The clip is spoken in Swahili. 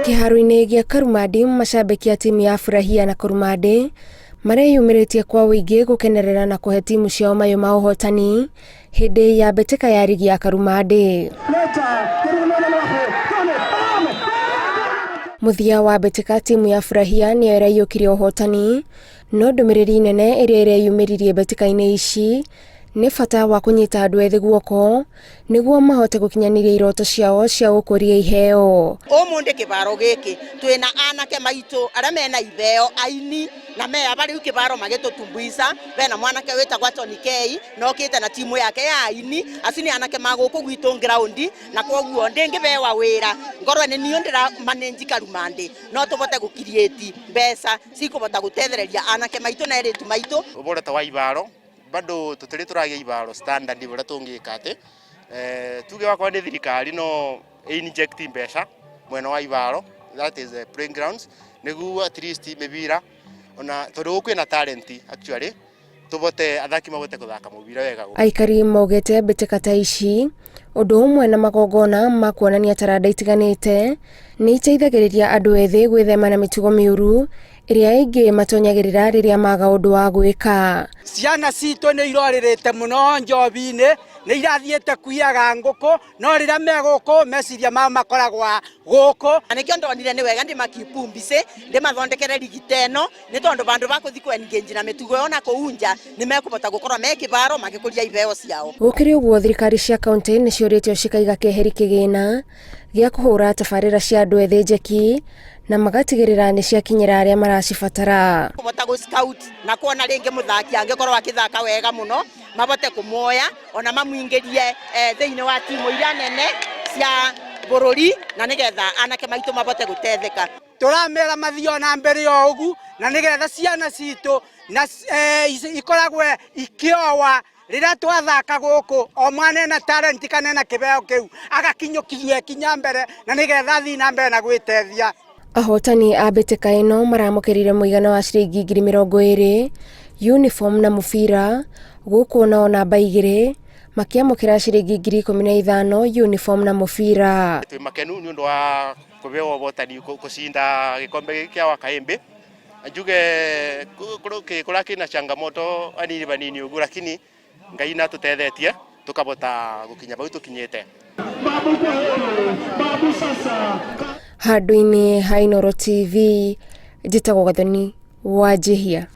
Kĩharo-inĩ gĩa Karumandi, macambĩki a timu ya Furahia na Karumandi mareyumĩrĩtie kwa wĩingĩ gũkenerera na kũhe timu ciao mayũ ma ũhotani hĩndĩ ya mbĩtĩka ya rigi ya Karumandi. Mũthia wa mbĩtĩka timu ya Furahia nĩyo ĩraiyũkirie ũhotani, no ndũmĩrĩri nene ĩrĩa ĩreyumĩririe mbĩtĩka-inĩ ici nĩ bata wa kũnyita andũ ethĩ guoko nĩguo mahote gũkinyanĩria iroto ciao cia gũkũria iheo. Ũmũndĩ kĩbaro gĩkĩ twĩna anake maitũ arĩa mena iheo aini na meya bari kĩbaro magĩtũtumbuica bena mwanake wĩtagwo Tony K nokĩte na timu yake ya aini acini anake magũkũ gwitũ ground na koguo ndĩngĩbewa wĩra ngorwe nĩ niĩ ndĩra manage Karumandi no tũbote gũkirieti mbeca cikũbota gũtethereria anake maitũ na erĩtu maitũ ũborete wa ibaro bado tutari turagia ibaro standard bora tungika ati tuge wakwa ni thirikari no inject mbeca mwena wa ibaro, that is playing grounds niguo at least mebira ona tondu kwina talent actually tubote athaki mabote kuthaka mubira wega. Aikari maugete mbĩtĩka ta ici ũndũ ũmwe na magongona ma kuonania taranda itiganĩte nĩ iteithagĩrĩria andũ ethĩ gwĩthema na mĩtugo mĩũru ĩrĩa ingĩ matonyagĩrĩra rĩrĩa maga ũndũ wa gwĩka. Ciana citũ nĩ irorĩrĩte mũno njobi-inĩ, nĩ irathiĩte kuiyaga ngũkũ no rĩrĩa megũkũ meciria mao makoragwo gũkũ. Nĩkĩo ndonire nĩ wega ndĩmakipumbise ndĩmathondekere rigi teno nĩ tondũ bandũ bakũthi engage na mĩtugo ona kũunja nĩ mekũbota gũkorwo me kĩbaro magĩkũria iheo ciao. Gũkĩrĩ ũguo thirikari cia kaunti nĩ ciũrĩtio cikaiga keheri kĩgĩna gĩa kũhũra tabarĩra cia andũ ethĩ njeki na magatigĩrĩra nĩ ciakinyĩra arĩa maracibatara. Kũbota gũ scout na kuona rĩngĩ mũthaki angĩkorwo akĩthaka wega mũno mabote kũmuoya ona mamuingĩrie thĩinĩ wa timu iria nene cia bũrũri na nĩgetha anake maitũ mabote gũtetheka. Tũramera mathio na mbere o ũgu na nĩgetha ciana citũ na ikoragwo ikĩowa rĩrĩa twathaka gũkũ o mwana ena talent kana ena kĩbeo kĩu agakinyũkithio kinya mbere na nĩgetha thiĩ na mbere na gwĩtethia. Ahotani a mbĩtĩka ĩno maramũkĩrire mũigana wa ciringi 20,000, uniform na mũbira, gũkũ nao namba 2 makĩamũkĩra ciringi 15,000 uniform na mũbira. Twĩ makenu nĩ ũndũ wa kũbeo ũhotani gũcinda gĩkombe kĩa Wakaembe. Njuge kũrĩa kĩna changamoto anini banini ũguo lakini Ngai natũtethetie tukabota gũkinya bau tũkinyĩte. Handũ-inĩ ha Inooro TV, njĩtagwo Gathoni Wanjihia.